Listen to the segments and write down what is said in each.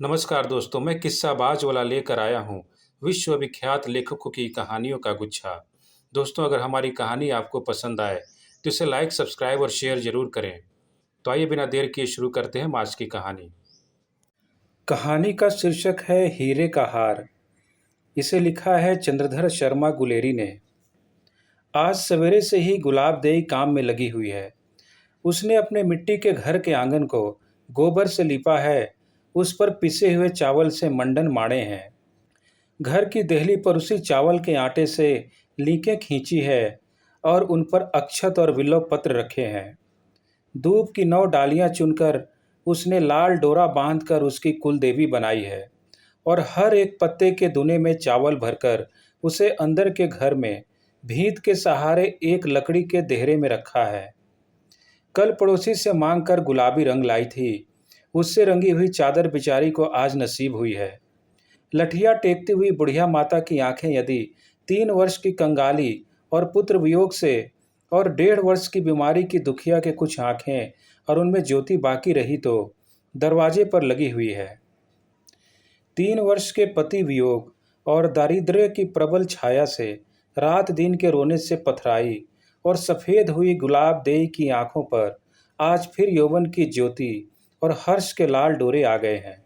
नमस्कार दोस्तों, मैं किस्साबाज वाला लेकर आया हूँ विश्व विख्यात लेखकों की कहानियों का गुच्छा। दोस्तों, अगर हमारी कहानी आपको पसंद आए तो इसे लाइक, सब्सक्राइब और शेयर जरूर करें। तो आइए बिना देर किए शुरू करते हैं आज की कहानी। कहानी का शीर्षक है हीरे का हार। इसे लिखा है चंद्रधर शर्मा गुलेरी ने। आज सवेरे से ही गुलाब देई काम में लगी हुई है। उसने अपने मिट्टी के घर के आंगन को गोबर से लिपा है। उस पर पिसे हुए चावल से मंडन माड़े हैं। घर की देहली पर उसी चावल के आटे से लीकें खींची है और उन पर अक्षत और विल्लों पत्र रखे हैं। धूप की 9 डालियां चुनकर उसने लाल डोरा बांधकर उसकी कुलदेवी बनाई है और हर एक पत्ते के दुने में चावल भरकर उसे अंदर के घर में भीत के सहारे एक लकड़ी के देहरे में रखा है। कल पड़ोसी से मांग कर गुलाबी रंग लाई थी। उससे रंगी हुई चादर बेचारी को आज नसीब हुई है। लठिया टेकती हुई बुढ़िया माता की आंखें यदि 3 वर्ष की कंगाली और पुत्र वियोग से और 1.5 वर्ष की बीमारी की दुखिया के कुछ आंखें और उनमें ज्योति बाकी रही तो दरवाजे पर लगी हुई है। 3 वर्ष के पति वियोग और दारिद्र्य की प्रबल छाया से रात दिन के रोने से पथराई और सफ़ेद हुई गुलाब देई की आंखों पर आज फिर यौवन की ज्योति और हर्ष के लाल डोरे आ गए हैं।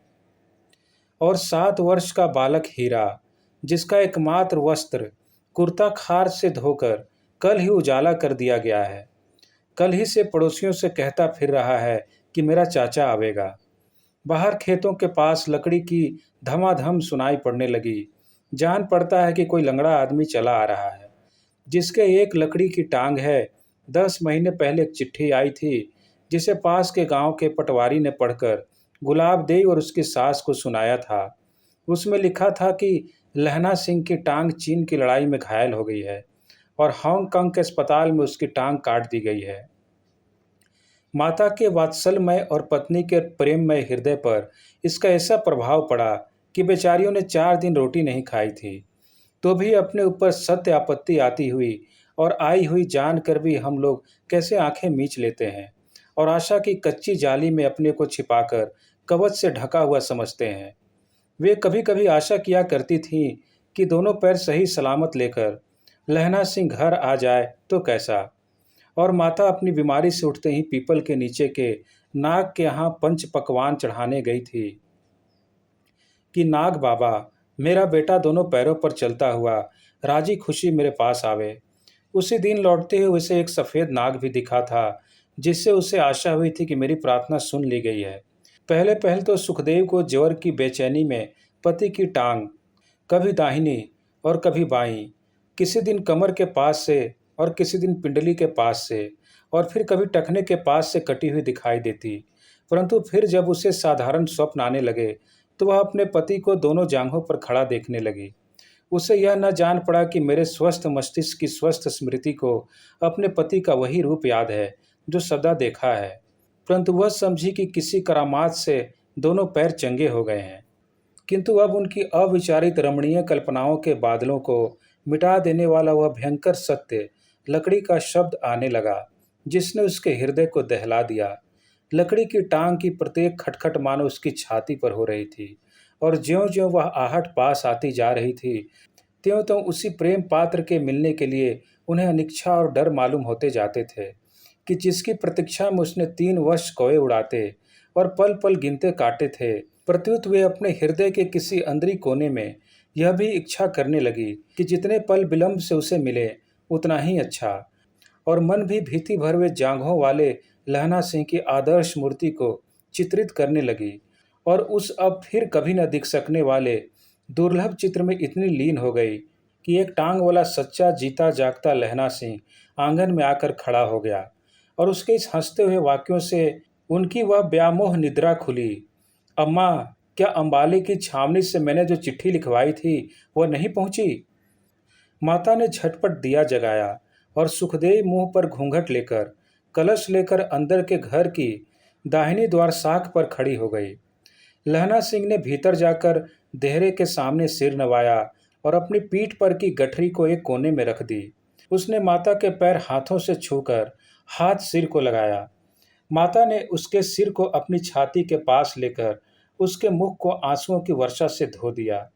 और 7 वर्ष का बालक हीरा, जिसका एकमात्र वस्त्र कुर्ता खार से धोकर कल ही उजाला कर दिया गया है, कल ही से पड़ोसियों से कहता फिर रहा है कि मेरा चाचा आवेगा। बाहर खेतों के पास लकड़ी की धमाधम सुनाई पड़ने लगी। जान पड़ता है कि कोई लंगड़ा आदमी चला आ रहा है, जिसके एक लकड़ी की टांग है। 10 महीने पहले एक चिट्ठी आई थी, जिसे पास के गांव के पटवारी ने पढ़कर गुलाब देई और उसकी सास को सुनाया था। उसमें लिखा था कि लहना सिंह की टांग चीन की लड़ाई में घायल हो गई है और हांगकांग के अस्पताल में उसकी टांग काट दी गई है। माता के वात्सल्यमय और पत्नी के प्रेममय हृदय पर इसका ऐसा प्रभाव पड़ा कि बेचारियों ने 4 दिन रोटी नहीं खाई थी। तो भी अपने ऊपर सत्य आपत्ति आती हुई और आई हुई जानकर भी हम लोग कैसे आंखें मीच लेते हैं और आशा की कच्ची जाली में अपने को छिपाकर कवच से ढका हुआ समझते हैं। वे कभी कभी आशा किया करती थीं कि दोनों पैर सही सलामत लेकर लहना सिंह घर आ जाए तो कैसा। और माता अपनी बीमारी से उठते ही पीपल के नीचे के नाग के यहाँ पंच पकवान चढ़ाने गई थी कि नाग बाबा, मेरा बेटा दोनों पैरों पर चलता हुआ राजी खुशी मेरे पास आवे। उसी दिन लौटते हुए उसे एक सफ़ेद नाग भी दिखा था, जिससे उसे आशा हुई थी कि मेरी प्रार्थना सुन ली गई है। पहले पहल तो सुखदेव को ज्वर की बेचैनी में पति की टांग कभी दाहिनी और कभी बाईं, किसी दिन कमर के पास से और किसी दिन पिंडली के पास से और फिर कभी टखने के पास से कटी हुई दिखाई देती। परंतु फिर जब उसे साधारण स्वप्न आने लगे तो वह अपने पति को दोनों जांघों पर खड़ा देखने लगी। उसे यह न जान पड़ा कि मेरे स्वस्थ मस्तिष्क की स्वस्थ स्मृति को अपने पति का वही रूप याद है जो सदा देखा है। परंतु वह समझी कि किसी करामात से दोनों पैर चंगे हो गए हैं। किंतु अब उनकी अविचारित रमणीय कल्पनाओं के बादलों को मिटा देने वाला वह भयंकर सत्य लकड़ी का शब्द आने लगा, जिसने उसके हृदय को दहला दिया। लकड़ी की टांग की प्रत्येक खटखट मानो उसकी छाती पर हो रही थी और ज्यों-ज्यों वह आहट पास आती जा रही थी, त्यों-त्यों उसी प्रेम पात्र के मिलने के लिए उन्हें अनिच्छा और डर मालूम होते जाते थे कि जिसकी प्रतीक्षा में उसने 3 वर्ष कौए उड़ाते और पल-पल गिनते काटे थे। प्रत्युत वे अपने हृदय के किसी अंदरी कोने में यह भी इच्छा करने लगी कि जितने पल विलंब से उसे मिले उतना ही अच्छा। और मन भी भीति भर हुए जांघों वाले लहना सिंह की आदर्श मूर्ति को चित्रित करने लगी और उस अब फिर कभी न दिख सकने वाले दुर्लभ चित्र में इतनी लीन हो गई कि एक टांग वाला सच्चा जीता जागता लहना सिंह आंगन में आकर खड़ा हो गया और उसके इस हंसते हुए वाक्यों से उनकी वह व्यामोह निद्रा खुली। अम्मा, क्या अंबाली की छावनी से मैंने जो चिट्ठी लिखवाई थी वह नहीं पहुंची? माता ने झटपट दिया जगाया और सुखदेव मुंह पर घूंघट लेकर कलश लेकर अंदर के घर की दाहिनी द्वार साख पर खड़ी हो गई। लहना सिंह ने भीतर जाकर देहरे के सामने सिर नवाया और अपनी पीठ पर की गठरी को एक कोने में रख दी। उसने माता के पैर हाथों से छूकर हाथ सिर को लगाया। माता ने उसके सिर को अपनी छाती के पास लेकर उसके मुख को आंसुओं की वर्षा से धो दिया,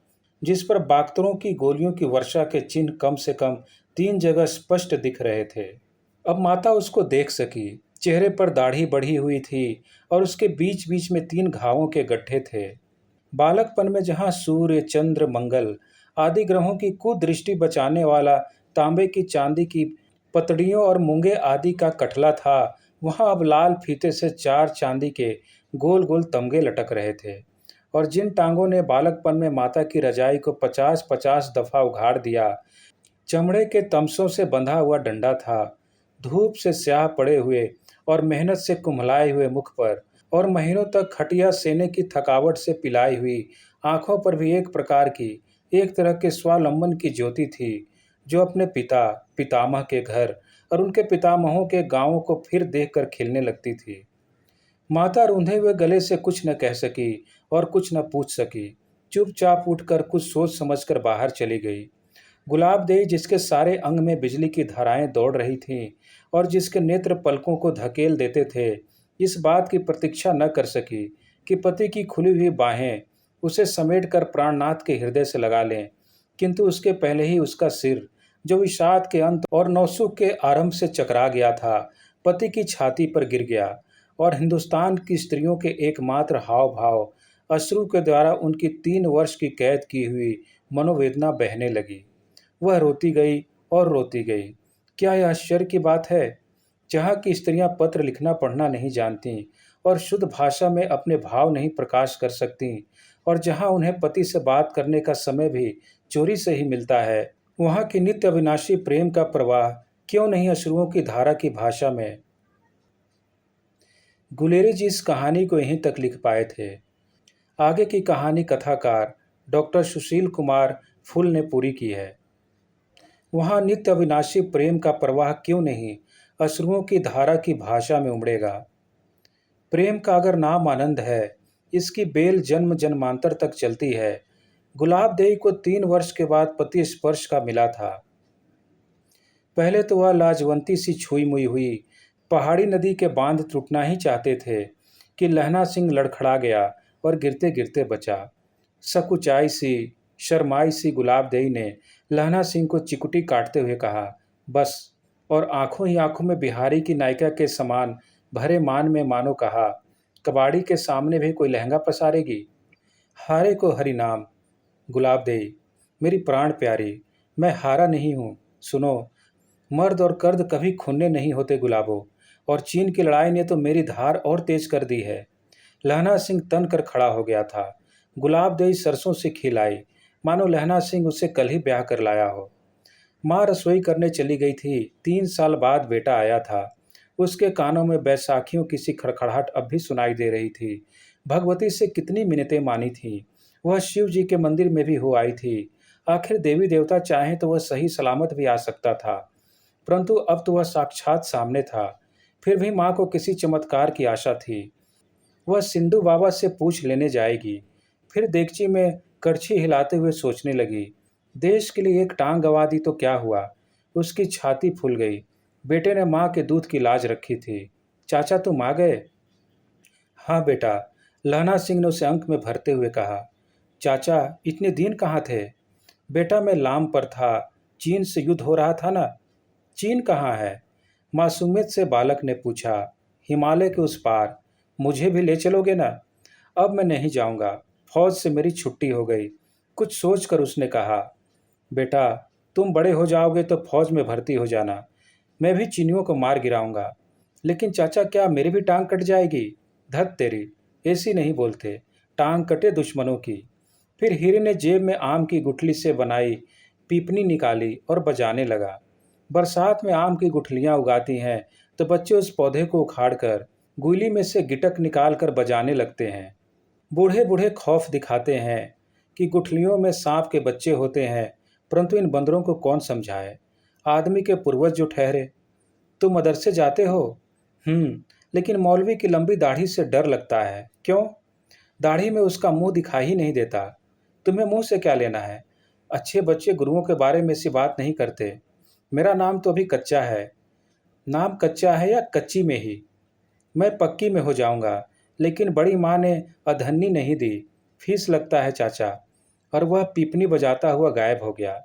जिस पर बागतरों की गोलियों की वर्षा के चिन्ह कम से कम 3 जगह स्पष्ट दिख रहे थे। अब माता उसको देख सकी। चेहरे पर दाढ़ी बढ़ी हुई थी और उसके बीच बीच में 3 घावों के गड्ढे थे। बालकपन में जहाँ सूर्य, चंद्र, मंगल आदि ग्रहों की कुदृष्टि बचाने वाला तांबे की चांदी की पतड़ियों और मूंगे आदि का कठला था, वहाँ अब लाल फीते से 4 चांदी के गोल गोल तमगे लटक रहे थे। और जिन टांगों ने बालकपन में माता की रजाई को 50-50 दफा उघाड़ दिया, चमड़े के तमसों से बंधा हुआ डंडा था। धूप से स्याह पड़े हुए और मेहनत से कुम्हलाए हुए मुख पर और महीनों तक खटिया सेने की थकावट से पिलाई हुई आंखों पर भी एक प्रकार की, एक तरह के स्वावलंबन की ज्योति थी, जो अपने पिता, पितामह के घर और उनके पितामहों के गांवों को फिर देखकर खिलने लगती थी। माता रूंधे हुए गले से कुछ न कह सकी और कुछ न पूछ सकी। चुपचाप उठकर कुछ सोच समझकर बाहर चली गई। गुलाबदेई, जिसके सारे अंग में बिजली की धाराएं दौड़ रही थीं और जिसके नेत्र पलकों को धकेल देते थे, इस बात की प्रतीक्षा न कर सकी कि पति की खुली हुई बाहें उसे समेटकर प्राणनाथ के हृदय से लगा लें, किंतु उसके पहले ही उसका सिर, जो विषाद के अंत और नौसुख के आरंभ से चकरा गया था, पति की छाती पर गिर गया और हिंदुस्तान की स्त्रियों के एकमात्र हाव भाव अश्रु के द्वारा उनकी 3 वर्ष की कैद की हुई मनोवेदना बहने लगी। वह रोती गई और रोती गई। क्या यह आश्चर्य की बात है? जहाँ की स्त्रियां पत्र लिखना पढ़ना नहीं जानती और शुद्ध भाषा में अपने भाव नहीं प्रकाश कर सकती, और जहाँ उन्हें पति से बात करने का समय भी चोरी से ही मिलता है, वहाँ की नित्य अविनाशी प्रेम का प्रवाह क्यों नहीं अश्रुओं की धारा की भाषा में? गुलेरी जी इस कहानी को यहीं तक लिख पाए थे। आगे की कहानी कथाकार डॉक्टर सुशील कुमार फुल ने पूरी की है। वहाँ नित्य अविनाशी प्रेम का प्रवाह क्यों नहीं अश्रुओं की धारा की भाषा में उमड़ेगा? प्रेम का अगर नाम आनंद है, इसकी बेल जन्म जन्मांतर तक चलती है। गुलाबदेई को 3 वर्ष के बाद पति स्पर्श का मिला था। पहले तो वह लाजवंती सी छुई मुई हुई। पहाड़ी नदी के बांध टूटना ही चाहते थे कि लहना सिंह लड़खड़ा गया और गिरते गिरते बचा। सकुचाई सी, शर्माई सी गुलाबदेई ने लहना सिंह को चिकुटी काटते हुए कहा, बस। और आंखों ही आंखों में बिहारी की नायिका के समान भरे मान में मानो कहा, कबाड़ी के सामने भी कोई लहंगा पसारेगी? हारे को हरि नाम। गुलाबदेई, मेरी प्राण प्यारी, मैं हारा नहीं हूँ। सुनो, मर्द और कर्द कभी खुन्ने नहीं होते गुलाबो, और चीन की लड़ाई ने तो मेरी धार और तेज कर दी है। लहना सिंह तन कर खड़ा हो गया था। गुलाबदेई सरसों से खिलाई, मानो लहना सिंह उसे कल ही ब्याह कर लाया हो। माँ रसोई करने चली गई थी। 3 साल बाद बेटा आया था। उसके कानों में बैसाखियों की सी खड़खड़ाहट अब भी सुनाई दे रही थी। भगवती से कितनी मिन्नतें मानी थी। वह शिव जी के मंदिर में भी हो आई थी। आखिर देवी देवता चाहें तो वह सही सलामत भी आ सकता था, परंतु अब तो वह साक्षात सामने था। फिर भी माँ को किसी चमत्कार की आशा थी। वह सिंधु बाबा से पूछ लेने जाएगी। फिर देगची में कड़छी हिलाते हुए सोचने लगी, देश के लिए एक टांग गंवा दी तो क्या हुआ? उसकी छाती फूल गई। बेटे ने माँ के दूध की लाज रखी थी। चाचा तुम आ गए? हाँ बेटा, लहना सिंह ने उसे अंक में भरते हुए कहा। चाचा, इतने दिन कहाँ थे? बेटा मैं लाम पर था। चीन से युद्ध हो रहा था ना। चीन कहाँ है? मासूमियत से बालक ने पूछा। हिमालय के उस पार। मुझे भी ले चलोगे ना? अब मैं नहीं जाऊंगा, फौज से मेरी छुट्टी हो गई। कुछ सोचकर उसने कहा, बेटा तुम बड़े हो जाओगे तो फौज में भर्ती हो जाना। मैं भी चीनियों को मार गिराऊंगा। लेकिन चाचा, क्या मेरी भी टांग कट जाएगी? धत तेरी, ऐसी नहीं बोलते, टांग कटे दुश्मनों की। फिर हीरे ने जेब में आम की गुठली से बनाई पीपनी निकाली और बजाने लगा। बरसात में आम की गुठलियाँ उगाती हैं तो बच्चे उस पौधे को उखाड़कर गुइली में से गिटक निकाल कर बजाने लगते हैं। बूढ़े बूढ़े खौफ दिखाते हैं कि गुठलियों में सांप के बच्चे होते हैं, परंतु इन बंदरों को कौन समझाए? आदमी के पूर्वज जो ठहरे। तुम मदरसे जाते हो? लेकिन मौलवी की लंबी दाढ़ी से डर लगता है। क्यों? दाढ़ी में उसका मुंह दिखाई ही नहीं देता। तुम्हें मुंह से क्या लेना है? अच्छे बच्चे गुरुओं के बारे में ऐसी बात नहीं करते। मेरा नाम तो अभी कच्चा है। नाम कच्चा है या कच्ची में ही? मैं पक्की में हो जाऊंगा, लेकिन बड़ी माँ ने अधन्नी नहीं दी। फीस लगता है चाचा। और वह पीपनी बजाता हुआ गायब हो गया।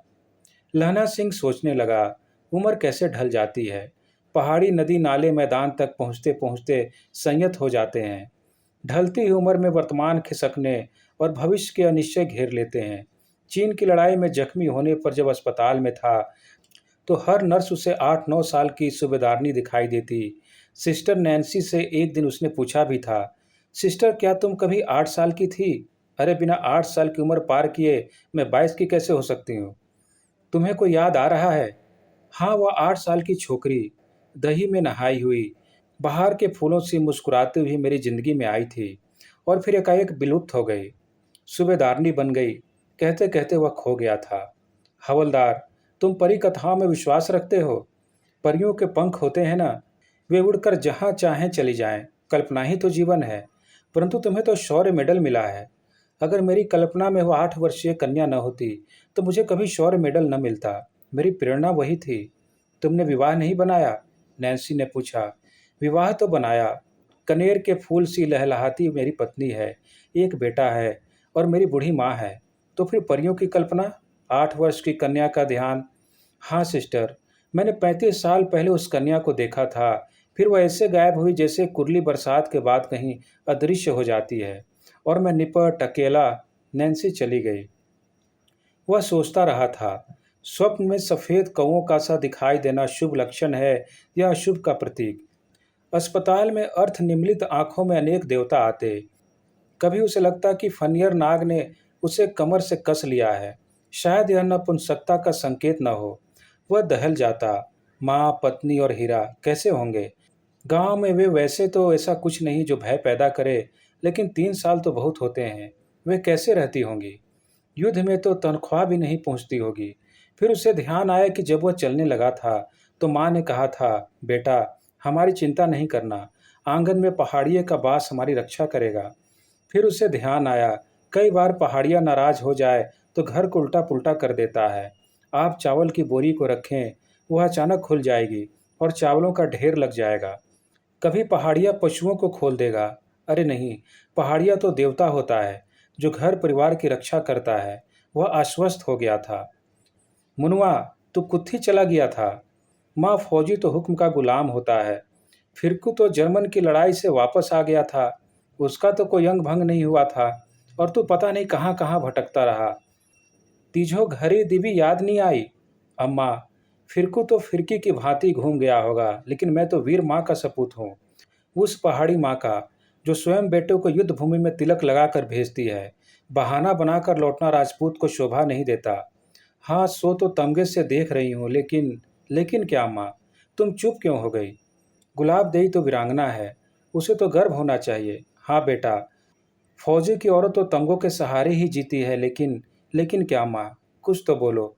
लहना सिंह सोचने लगा, उम्र कैसे ढल जाती है। पहाड़ी, नदी, नाले, मैदान तक पहुँचते पहुँचते संयत हो जाते हैं। ढलती हुई उम्र में वर्तमान खिसकने और भविष्य के अनिश्चय घेर लेते हैं। चीन की लड़ाई में जख्मी होने पर जब अस्पताल में था, तो हर नर्स उसे 8-9 साल की सूबेदारनी दिखाई देती। सिस्टर नैन्सी से एक दिन उसने पूछा भी था, सिस्टर क्या तुम कभी 8 साल की थी? अरे बिना 8 साल की उम्र पार किए मैं 22 की कैसे हो सकती हूँ? तुम्हें कोई याद आ रहा है? हाँ, वह 8 साल की छोकरी, दही में नहाई हुई, बाहर के फूलों से मुस्कुराती हुई मेरी जिंदगी में आई थी और फिर एकाएक विलुप्त हो गई। सूबेदारनी बन गई। कहते कहते वह खो गया था। हवलदार, तुम परी कथाओं में विश्वास रखते हो? परियों के पंख होते हैं ना, वे उड़कर जहाँ चाहें चली जाएं। कल्पना ही तो जीवन है। परंतु तुम्हें तो शौर्य मेडल मिला है। अगर मेरी कल्पना में वह 8 वर्षीय कन्या न होती तो मुझे कभी शौर्य मेडल न मिलता। मेरी प्रेरणा वही थी। तुमने विवाह नहीं बनाया? नैन्सी ने पूछा। विवाह तो बनाया। कनेर के फूल सी लहलहाती मेरी पत्नी है, एक बेटा है और मेरी बूढ़ी माँ है। तो फिर परियों की कल्पना, 8 वर्ष की कन्या का ध्यान। हाँ सिस्टर, मैंने 35 साल पहले उस कन्या को देखा था। फिर वह ऐसे गायब हुई जैसे कुरली बरसात के बाद कहीं अदृश्य हो जाती है और मैं निपट अकेला। नैन्सी चली गई। वह सोचता रहा था, स्वप्न में सफ़ेद कौओं का सा दिखाई देना शुभ लक्षण है या अशुभ का प्रतीक? अस्पताल में अर्थ निमीलित आंखों में अनेक देवता आते। कभी उसे लगता कि फनियर नाग ने उसे कमर से कस लिया है। शायद यह नपुंसकता का संकेत न हो। वह दहल जाता। माँ, पत्नी और हीरा कैसे होंगे? गांव में वे वैसे तो ऐसा कुछ नहीं जो भय पैदा करे, लेकिन 3 साल तो बहुत होते हैं। वे कैसे रहती होंगी? युद्ध में तो तनख्वाह भी नहीं पहुंचती होगी। फिर उसे ध्यान आया कि जब वह चलने लगा था तो माँ ने कहा था, बेटा हमारी चिंता नहीं करना, आंगन में पहाड़िए का बास हमारी रक्षा करेगा। फिर उसे ध्यान आया, कई बार पहाड़िया नाराज हो जाए तो घर को उल्टा पुल्टा कर देता है। आप चावल की बोरी को रखें, वह अचानक खुल जाएगी और चावलों का ढेर लग जाएगा। कभी पहाड़िया पशुओं को खोल देगा। अरे नहीं, पहाड़िया तो देवता होता है जो घर परिवार की रक्षा करता है। वह आश्वस्त हो गया था। मुनवा, तू कुत्थी चला गया था? माँ, फौजी तो हुक्म का गुलाम होता है। फिरकू तो जर्मन की लड़ाई से वापस आ गया था। उसका तो कोई अंग भंग नहीं हुआ था और तू पता नहीं कहाँ कहाँ भटकता रहा। तीझो घड़ी दिवी याद नहीं आई? अम्मा, फिरकू तो फिरकी की भांति घूम गया होगा, लेकिन मैं तो वीर माँ का सपूत हूँ। उस पहाड़ी माँ का जो स्वयं बेटों को युद्ध भूमि में तिलक लगाकर भेजती है। बहाना बनाकर लौटना राजपूत को शोभा नहीं देता। हाँ, सो तो तमगे से देख रही हूँ, लेकिन क्या माँ? तुम चुप क्यों हो गई? गुलाब देई तो वीरांगना है, उसे तो गर्व होना चाहिए। हाँ बेटा, फौजी की औरत तो तंगों के सहारे ही जीती है, लेकिन क्या माँ? कुछ तो बोलो।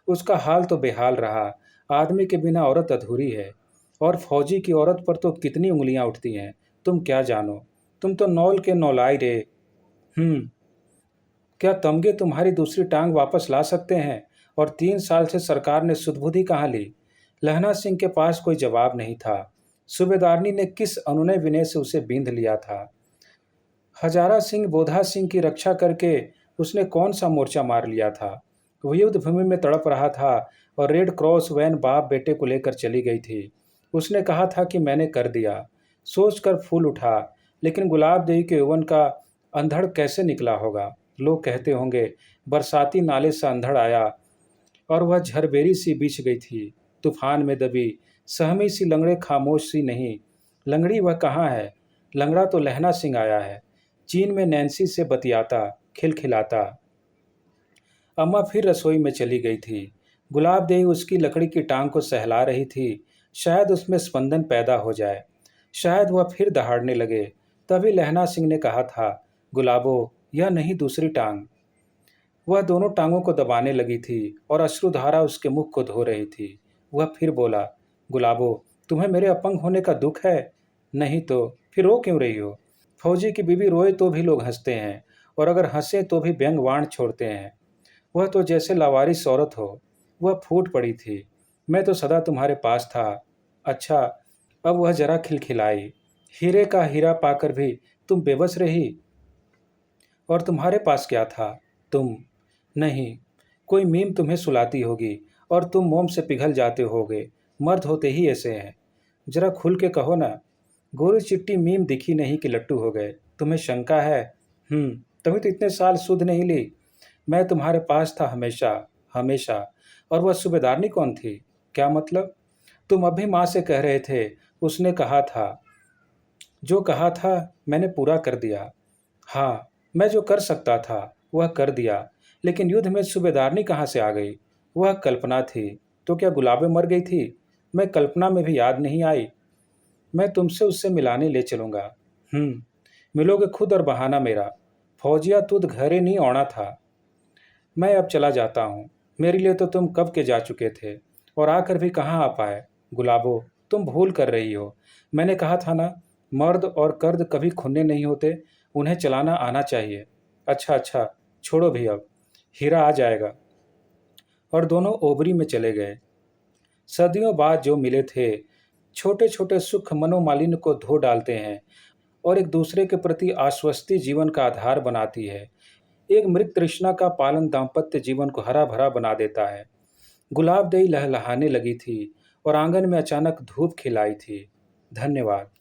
उसका हाल तो बेहाल रहा। आदमी के बिना औरत अधूरी है। और फौजी की औरत पर तो कितनी उंगलियां उठती हैं, तुम क्या जानो? तुम तो नौल के नौलाई रे। हम्म। क्या तमगे तुम्हारी दूसरी टांग वापस ला सकते हैं? और 3 साल से सरकार ने सुधबुद्धि कहाँ ली? लहना सिंह के पास कोई जवाब नहीं था। सूबेदारनी ने किस अनुनय विनय से उसे बींध लिया था। हजारा सिंह, बोधा सिंह की रक्षा करके उसने कौन सा मोर्चा मार लिया था? वह युद्ध भूमि में तड़प रहा था और रेड क्रॉस वैन बाप बेटे को लेकर चली गई थी। उसने कहा था कि मैंने कर दिया। सोचकर फूल उठा, लेकिन गुलाब देवी के यौवन का अंधड़ कैसे निकला होगा? लोग कहते होंगे बरसाती नाले से अंधड़ आया और वह झरबेरी सी बिछ गई थी, तूफान में दबी, सहमी सी लंगड़े, खामोश सी नहीं। लंगड़ी वह कहाँ है? लंगड़ा तो लहना सिंह आया है, चीन में नैन्सी से बतियाता, खिलखिलाता। अम्मा फिर रसोई में चली गई थी। गुलाब देवी उसकी लकड़ी की टांग को सहला रही थी। शायद उसमें स्पंदन पैदा हो जाए, शायद वह फिर दहाड़ने लगे। तभी लहना सिंह ने कहा था, गुलाबो, यह नहीं दूसरी टांग। वह दोनों टांगों को दबाने लगी थी और अश्रुधारा उसके मुख को धो रही थी। वह फिर बोला, गुलाबो, तुम्हें मेरे अपंग होने का दुख है? नहीं तो फिर रो क्यों रही हो? फौजी की बीवी रोए तो भी लोग हंसते हैं, और अगर हंसे तो भी व्यंग वाण छोड़ते हैं। वह तो जैसे लावारिस औरत हो। वह फूट पड़ी थी। मैं तो सदा तुम्हारे पास था। अच्छा, अब वह जरा खिलखिलाई। हीरे का हीरा पाकर भी तुम बेबस रही। और तुम्हारे पास क्या था? तुम नहीं, कोई मीम तुम्हें सुलाती होगी और तुम मोम से पिघल जाते होगे। मर्द होते ही ऐसे हैं। जरा खुल के कहो ना। गोरी चिट्टी मीम दिखी नहीं कि लट्टू हो गए। तुम्हें शंका है? तभी तो इतने साल सुध नहीं ली। मैं तुम्हारे पास था हमेशा, हमेशा। और वह सूबेदारनी कौन थी? क्या मतलब? तुम अभी माँ से कह रहे थे, उसने कहा था, जो कहा था मैंने पूरा कर दिया। हाँ, मैं जो कर सकता था वह कर दिया। लेकिन युद्ध में सूबेदारनी कहाँ से आ गई? वह कल्पना थी। तो क्या गुलाबें मर गई थी? मैं कल्पना में भी याद नहीं आई। मैं तुमसे उससे मिलाने ले चलूंगा। मिलोगे खुद और बहाना मेरा। फौजिया तुद घरे नहीं आना था। मैं अब चला जाता हूँ। मेरे लिए तो तुम कब के जा चुके थे और आकर भी कहाँ आ पाए। गुलाबो, तुम भूल कर रही हो। मैंने कहा था ना, मर्द और कर्द कभी खुन्ने नहीं होते, उन्हें चलाना आना चाहिए। अच्छा अच्छा, छोड़ो भी अब। हीरा आ जाएगा। और दोनों ओबरी में चले गए। सदियों बाद जो मिले थे, छोटे छोटे सुख मनोमालिन्य को धो डालते हैं और एक दूसरे के प्रति आश्वस्ति जीवन का आधार बनाती है। एक मृत तृष्णा का पालन दाम्पत्य जीवन को हरा भरा बना देता है। गुलाबदेई लहलहाने लगी थी और आंगन में अचानक धूप खिलाई थी। धन्यवाद।